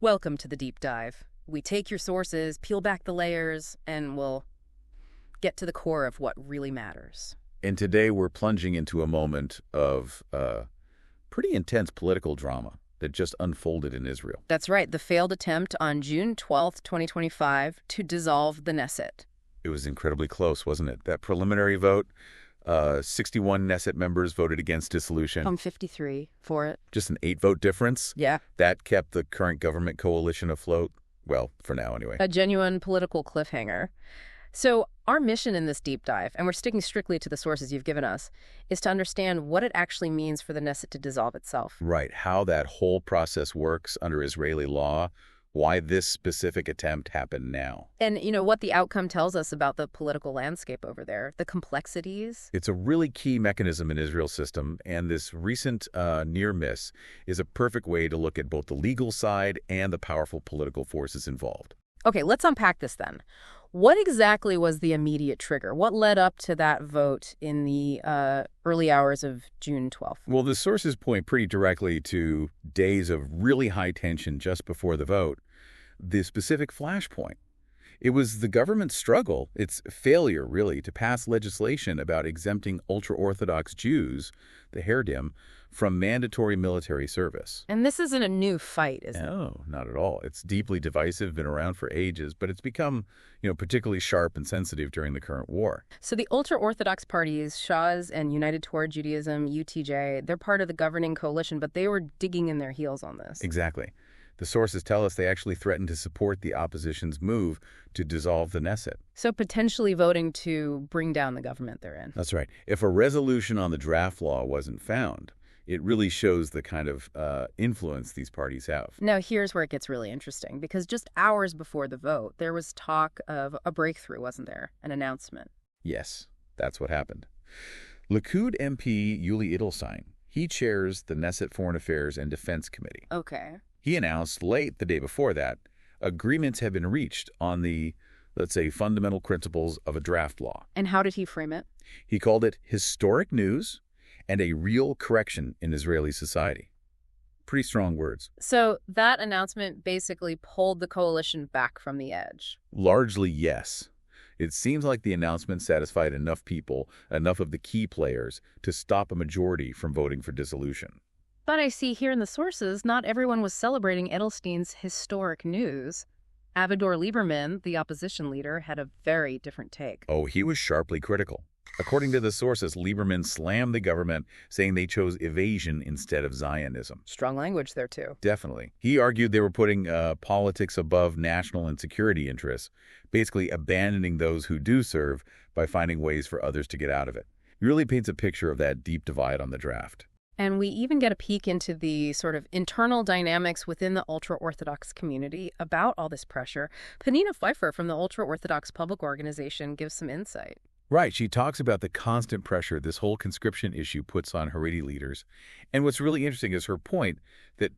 Welcome to the deep dive. We take your sources, peel back the layers, and we'll get to the core of what really matters. And today we're plunging into a moment of pretty intense political drama that just unfolded in Israel. That's right, the failed attempt on June 12th, 2025 to dissolve the Knesset. It was incredibly close, wasn't it? That preliminary vote, 61 Knesset members voted against dissolution. 53 for it. Just an 8-vote difference. Yeah. That kept the current government coalition afloat. Well, for now anyway. A genuine political cliffhanger. So our mission in this deep dive, and we're sticking strictly to the sources you've given us, is to understand what it actually means for the Knesset to dissolve itself. Right. How that whole process works under Israeli law, why this specific attempt happened now. And, what the outcome tells us about the political landscape over there, the complexities. It's a really key mechanism in Israel's system, and this recent near miss is a perfect way to look at both the legal side and the powerful political forces involved. Okay, let's unpack this then. What exactly was the immediate trigger? What led up to that vote in the early hours of June 12th? Well, the sources point pretty directly to days of really high tension just before the vote. The specific flashpoint. It was the government's struggle, its failure, really, to pass legislation about exempting ultra-Orthodox Jews, the Haredim, from mandatory military service. And this isn't a new fight, is it? No, not at all. It's deeply divisive, been around for ages, but it's become, particularly sharp and sensitive during the current war. So the ultra-Orthodox parties, Shas and United Torah Judaism, UTJ, they're part of the governing coalition, but they were digging in their heels on this. Exactly. The sources tell us they actually threatened to support the opposition's move to dissolve the Knesset. So potentially voting to bring down the government they're in. That's right. If a resolution on the draft law wasn't found, it really shows the kind of influence these parties have. Now, here's where it gets really interesting, because just hours before the vote, there was talk of a breakthrough, wasn't there? An announcement. Yes, that's what happened. Likud MP Yuli Edelstein, he chairs the Knesset Foreign Affairs and Defense Committee. Okay. He announced late the day before that, agreements have been reached on the, let's say, fundamental principles of a draft law. And how did he frame it? He called it historic news and a real correction in Israeli society. Pretty strong words. So that announcement basically pulled the coalition back from the edge. Largely, yes. It seems like the announcement satisfied enough people, enough of the key players, to stop a majority from voting for dissolution. But I see here in the sources, not everyone was celebrating Edelstein's historic news. Avigdor Lieberman, the opposition leader, had a very different take. Oh, he was sharply critical. According to the sources, Lieberman slammed the government, saying they chose evasion instead of Zionism. Strong language there, too. Definitely. He argued they were putting politics above national and security interests, basically abandoning those who do serve by finding ways for others to get out of it. It really paints a picture of that deep divide on the draft. And we even get a peek into the sort of internal dynamics within the ultra-Orthodox community about all this pressure. Penina Pfeiffer from the Ultra-Orthodox Public Organization gives some insight. Right. She talks about the constant pressure this whole conscription issue puts on Haredi leaders. And what's really interesting is her point that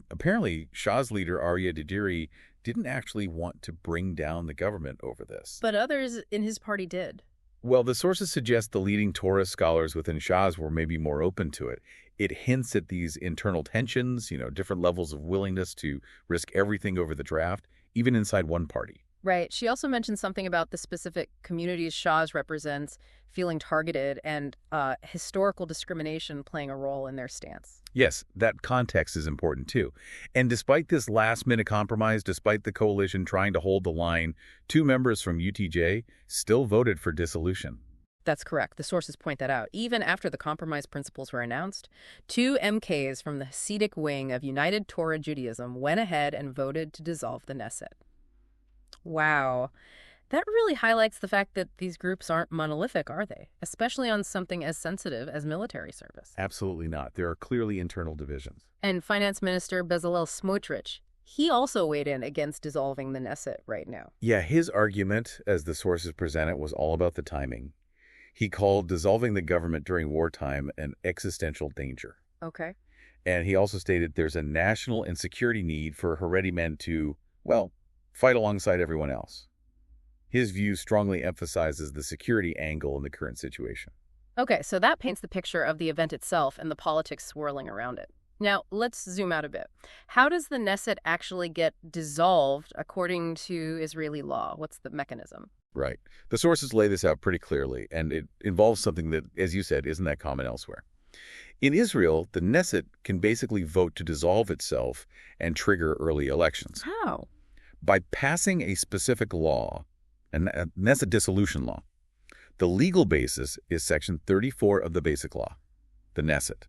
apparently Shah's leader, Aryeh Didiri, didn't actually want to bring down the government over this. But others in his party did. Well, the sources suggest the leading Torah scholars within Shas were maybe more open to it. It hints at these internal tensions, different levels of willingness to risk everything over the draft, even inside one party. Right. She also mentioned something about the specific communities Shas represents feeling targeted and historical discrimination playing a role in their stance. Yes, that context is important too. And despite this last-minute compromise, despite the coalition trying to hold the line, 2 members from UTJ still voted for dissolution. That's correct. The sources point that out. Even after the compromise principles were announced, 2 MKs from the Hasidic wing of United Torah Judaism went ahead and voted to dissolve the Knesset. Wow. That really highlights the fact that these groups aren't monolithic, are they? Especially on something as sensitive as military service. Absolutely not. There are clearly internal divisions. And Finance Minister Bezalel Smotrich, he also weighed in against dissolving the Knesset right now. Yeah, his argument, as the sources present it, was all about the timing. He called dissolving the government during wartime an existential danger. Okay. And he also stated there's a national and security need for Haredi men to, well, fight alongside everyone else. His view strongly emphasizes the security angle in the current situation. Okay, so that paints the picture of the event itself and the politics swirling around it. Now, let's zoom out a bit. How does the Knesset actually get dissolved according to Israeli law? What's the mechanism? Right. The sources lay this out pretty clearly, and it involves something that, as you said, isn't that common elsewhere. In Israel, the Knesset can basically vote to dissolve itself and trigger early elections. How? By passing a specific law, a Knesset dissolution law. The legal basis is Section 34 of the Basic Law, the Knesset.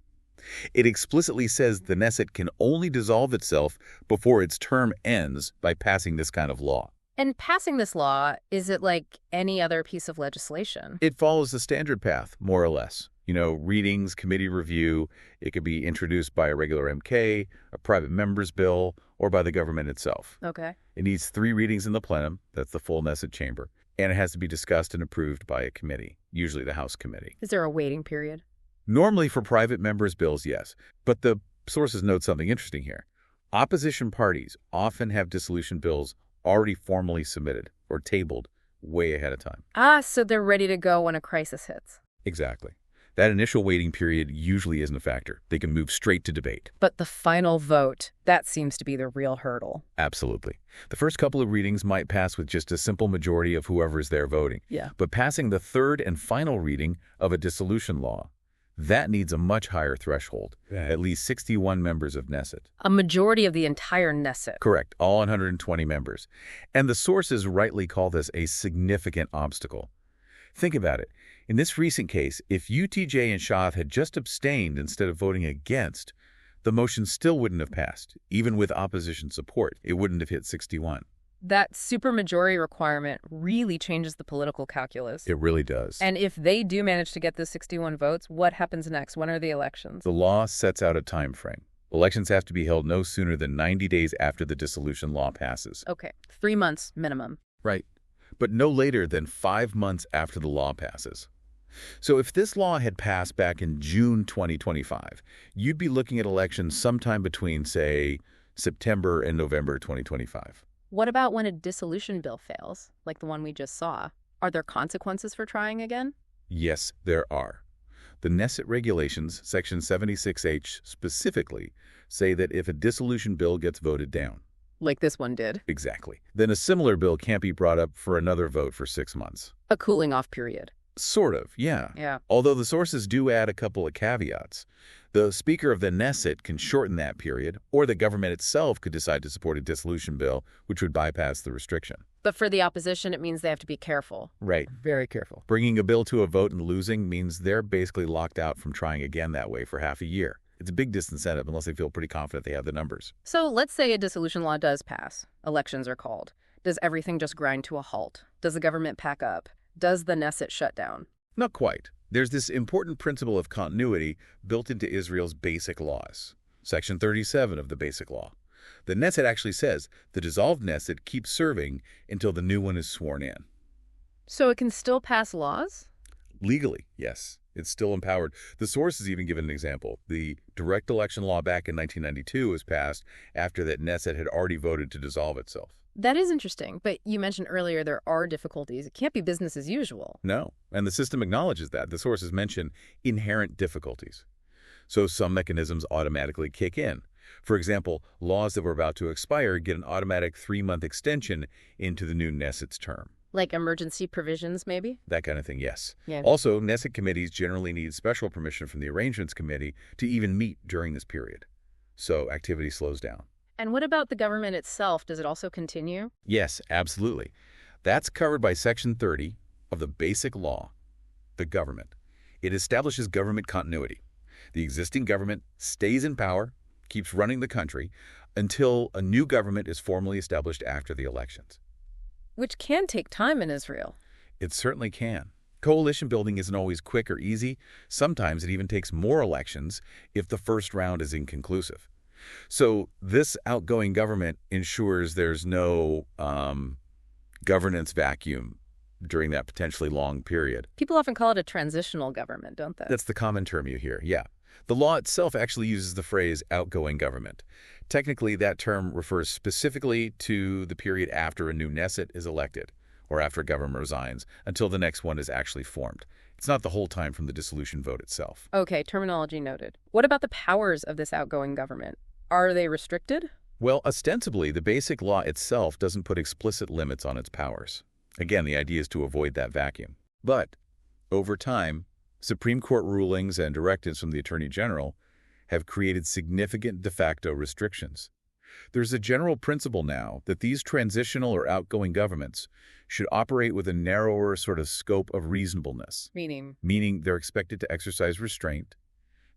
It explicitly says the Knesset can only dissolve itself before its term ends by passing this kind of law. And passing this law, is it like any other piece of legislation? It follows the standard path, more or less. You know, readings, committee review. It could be introduced by a regular MK, a private member's bill, or by the government itself. Okay. It needs 3 readings in the plenum, that's the full Knesset chamber, and it has to be discussed and approved by a committee, usually the House committee. Is there a waiting period? Normally for private members' bills, yes. But the sources note something interesting here. Opposition parties often have dissolution bills already formally submitted or tabled way ahead of time. Ah, so they're ready to go when a crisis hits. Exactly. That initial waiting period usually isn't a factor. They can move straight to debate. But the final vote, that seems to be the real hurdle. Absolutely. The first couple of readings might pass with just a simple majority of whoever is there voting. Yeah. But passing the third and final reading of a dissolution law, that needs a much higher threshold, at least 61 members of Knesset. A majority of the entire Knesset. Correct, all 120 members. And the sources rightly call this a significant obstacle. Think about it. In this recent case, if UTJ and Sha'ath had just abstained instead of voting against, the motion still wouldn't have passed. Even with opposition support, it wouldn't have hit 61. That supermajority requirement really changes the political calculus. It really does. And if they do manage to get those 61 votes, what happens next? When are the elections? The law sets out a time frame. Elections have to be held no sooner than 90 days after the dissolution law passes. Okay, 3 months minimum. Right. But no later than 5 months after the law passes. So if this law had passed back in June 2025, you'd be looking at elections sometime between, say, September and November 2025. What about when a dissolution bill fails, like the one we just saw? Are there consequences for trying again? Yes, there are. The Knesset regulations, Section 76H specifically, say that if a dissolution bill gets voted down, Like this one did. exactly, then a similar bill can't be brought up for another vote for 6 months. A cooling off period. Sort of, yeah. Yeah. Although the sources do add a couple of caveats. The Speaker of the Knesset can shorten that period, or the government itself could decide to support a dissolution bill, which would bypass the restriction. But for the opposition, it means they have to be careful. Right. Very careful. Bringing a bill to a vote and losing means they're basically locked out from trying again that way for half a year. It's a big disincentive unless they feel pretty confident they have the numbers. So let's say a dissolution law does pass. Elections are called. Does everything just grind to a halt? Does the government pack up? Does the Knesset shut down? Not quite. There's this important principle of continuity built into Israel's basic laws. Section 37 of the Basic Law. The Knesset actually says the dissolved Knesset keeps serving until the new one is sworn in. So it can still pass laws? Legally, yes. It's still empowered. The source is even given an example. The direct election law back in 1992 was passed after that Knesset had already voted to dissolve itself. That is interesting, but you mentioned earlier there are difficulties. It can't be business as usual. No, and the system acknowledges that. The sources mention inherent difficulties. So some mechanisms automatically kick in. For example, laws that were about to expire get an automatic 3-month extension into the new Knesset's term. Like emergency provisions, maybe? That kind of thing, yes. Yeah. Also, Knesset committees generally need special permission from the Arrangements Committee to even meet during this period. So activity slows down. And what about the government itself? Does it also continue? Yes, absolutely. That's covered by Section 30 of the Basic Law, the government. It establishes government continuity. The existing government stays in power, keeps running the country, until a new government is formally established after the elections. Which can take time in Israel. It certainly can. Coalition building isn't always quick or easy. Sometimes it even takes more elections if the first round is inconclusive. So this outgoing government ensures there's no governance vacuum during that potentially long period. People often call it a transitional government, don't they? That's the common term you hear, yeah. The law itself actually uses the phrase outgoing government. Technically, that term refers specifically to the period after a new Knesset is elected, or after a government resigns until the next one is actually formed. It's not the whole time from the dissolution vote itself. Okay, terminology noted. What about the powers of this outgoing government? Are they restricted? Well, ostensibly, the basic law itself doesn't put explicit limits on its powers. Again, the idea is to avoid that vacuum. But over time, Supreme Court rulings and directives from the Attorney General have created significant de facto restrictions. There's a general principle now that these transitional or outgoing governments should operate with a narrower sort of scope of reasonableness. Meaning they're expected to exercise restraint.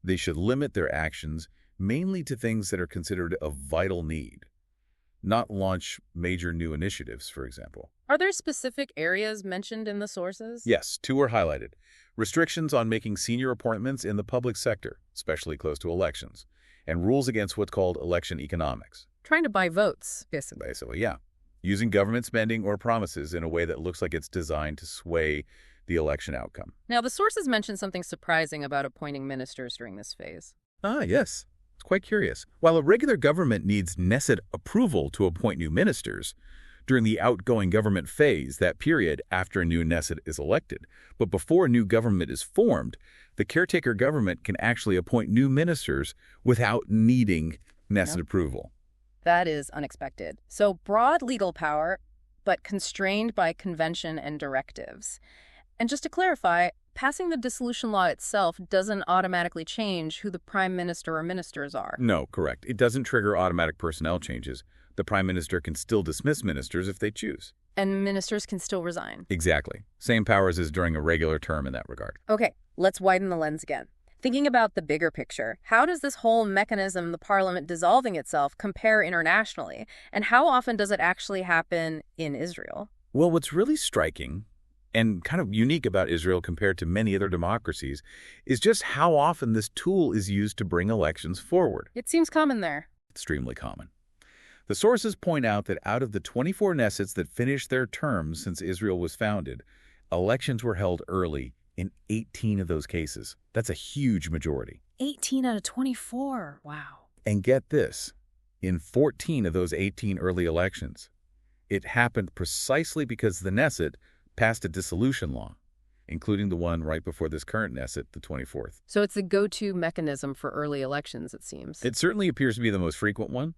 They should limit their actions mainly to things that are considered of vital need, not launch major new initiatives, for example. Are there specific areas mentioned in the sources? Yes, two are highlighted. Restrictions on making senior appointments in the public sector, especially close to elections, and rules against what's called election economics. Trying to buy votes, basically. Basically, yeah. Using government spending or promises in a way that looks like it's designed to sway the election outcome. Now, the sources mention something surprising about appointing ministers during this phase. Ah, yes. It's quite curious. While a regular government needs Knesset approval to appoint new ministers, during the outgoing government phase, that period after a new Knesset is elected, but before a new government is formed, the caretaker government can actually appoint new ministers without needing Knesset approval. That is unexpected. So broad legal power, but constrained by convention and directives. And just to clarify, passing the dissolution law itself doesn't automatically change who the prime minister or ministers are. No, correct. It doesn't trigger automatic personnel changes. The prime minister can still dismiss ministers if they choose. And ministers can still resign. Exactly. Same powers as during a regular term in that regard. Okay, let's widen the lens again. Thinking about the bigger picture, how does this whole mechanism, the parliament dissolving itself, compare internationally? And how often does it actually happen in Israel? Well, what's really striking and kind of unique about Israel compared to many other democracies is just how often this tool is used to bring elections forward. It seems common there. Extremely common. The sources point out that out of the 24 Knessets that finished their terms since Israel was founded, elections were held early in 18 of those cases. That's a huge majority. 18 out of 24. Wow. And get this, in 14 of those 18 early elections, it happened precisely because the Knesset passed a dissolution law, including the one right before this current Knesset, the 24th. So it's the go-to mechanism for early elections, it seems. It certainly appears to be the most frequent one.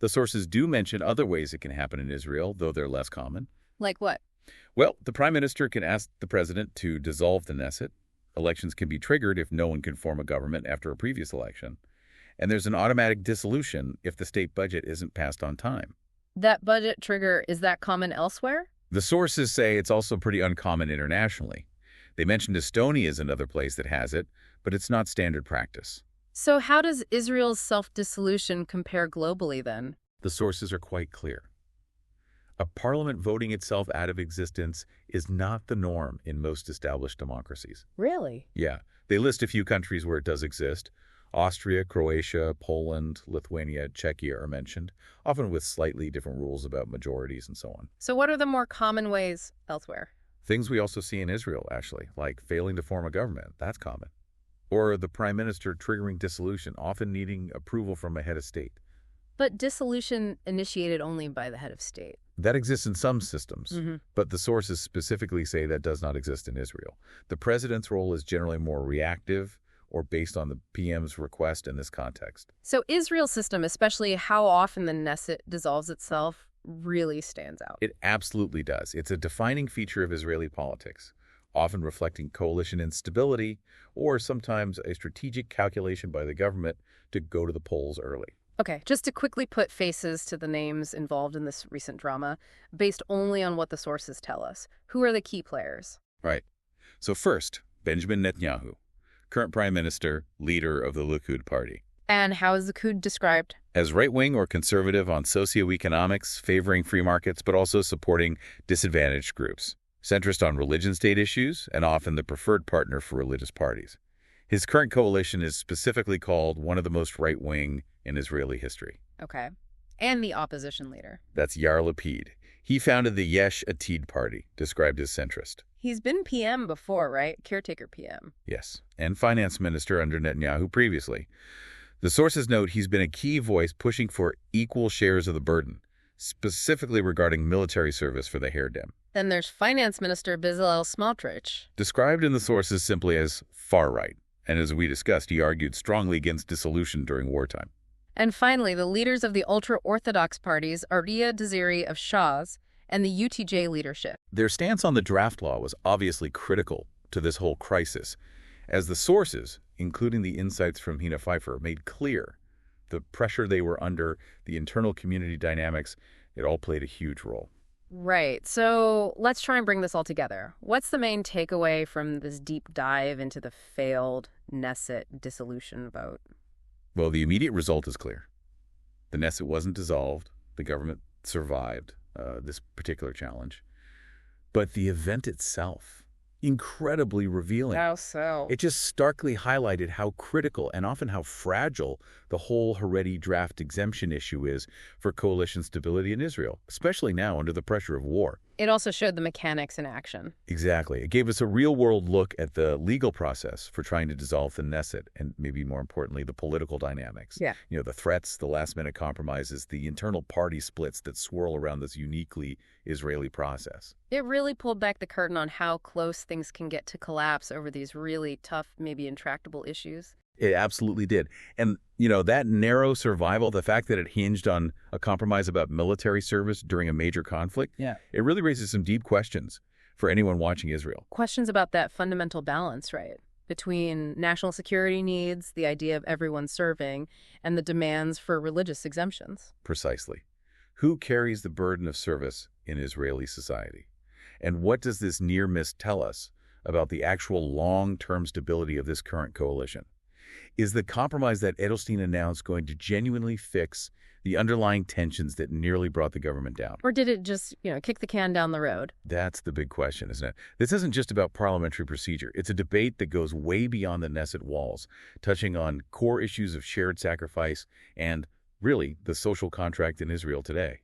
The sources do mention other ways it can happen in Israel, though they're less common. Like what? Well, the prime minister can ask the president to dissolve the Knesset. Elections can be triggered if no one can form a government after a previous election. And there's an automatic dissolution if the state budget isn't passed on time. That budget trigger, is that common elsewhere? The sources say it's also pretty uncommon internationally. They mentioned Estonia is another place that has it, but it's not standard practice. So how does Israel's self-dissolution compare globally then? The sources are quite clear. A parliament voting itself out of existence is not the norm in most established democracies. Really? Yeah. They list a few countries where it does exist. Austria, Croatia, Poland, Lithuania, Czechia are mentioned, often with slightly different rules about majorities and so on. So what are the more common ways elsewhere? Things we also see in Israel, actually, like failing to form a government. That's common. Or the prime minister triggering dissolution, often needing approval from a head of state. But dissolution initiated only by the head of state. That exists in some systems, but the sources specifically say that does not exist in Israel. The president's role is generally more reactive or based on the PM's request in this context. So Israel's system, especially how often the Knesset dissolves itself, really stands out. It absolutely does. It's a defining feature of Israeli politics, often reflecting coalition instability or sometimes a strategic calculation by the government to go to the polls early. Okay, just to quickly put faces to the names involved in this recent drama, based only on what the sources tell us. Who are the key players? Right. So first, Benjamin Netanyahu, current prime minister, leader of the Likud party. And how is the Likud described? As right-wing or conservative on socioeconomics, favoring free markets, but also supporting disadvantaged groups. Centrist on religion-state issues, and often the preferred partner for religious parties. His current coalition is specifically called one of the most right-wing in Israeli history. Okay. And the opposition leader. That's Yair Lapid. He founded the Yesh-Atid party, described as centrist. He's been PM before, right? Caretaker PM. Yes, and finance minister under Netanyahu previously. The sources note he's been a key voice pushing for equal shares of the burden, specifically regarding military service for the Haredi. Then there's Finance Minister Bezalel Smotrich. Described in the sources simply as far-right, and as we discussed, he argued strongly against dissolution during wartime. And finally, the leaders of the ultra-Orthodox parties, Aria Daziri of Shas, and the UTJ leadership. Their stance on the draft law was obviously critical to this whole crisis, as the sources, including the insights from Hina Pfeiffer, made clear the pressure they were under, the internal community dynamics, it all played a huge role. Right. So let's try and bring this all together. What's the main takeaway from this deep dive into the failed Knesset dissolution vote? Well, the immediate result is clear. The Knesset wasn't dissolved. The government survived this particular challenge. But the event itself, incredibly revealing. How so? It just starkly highlighted how critical and often how fragile the whole Haredi draft exemption issue is for coalition stability in Israel, especially now under the pressure of war. It also showed the mechanics in action. Exactly. It gave us a real-world look at the legal process for trying to dissolve the Knesset and maybe more importantly, the political dynamics. Yeah. You know, the threats, the last-minute compromises, the internal party splits that swirl around this uniquely Israeli process. It really pulled back the curtain on how close things can get to collapse over these really tough, maybe intractable issues. It absolutely did. And, you know, that narrow survival, the fact that it hinged on a compromise about military service during a major conflict, it really raises some deep questions for anyone watching Israel. Questions about that fundamental balance, right, between national security needs, the idea of everyone serving, and the demands for religious exemptions. Precisely. Who carries the burden of service in Israeli society? And what does this near miss tell us about the actual long-term stability of this current coalition? Is the compromise that Edelstein announced going to genuinely fix the underlying tensions that nearly brought the government down? Or did it just, kick the can down the road? That's the big question, isn't it? This isn't just about parliamentary procedure. It's a debate that goes way beyond the Knesset walls, touching on core issues of shared sacrifice and, really, the social contract in Israel today.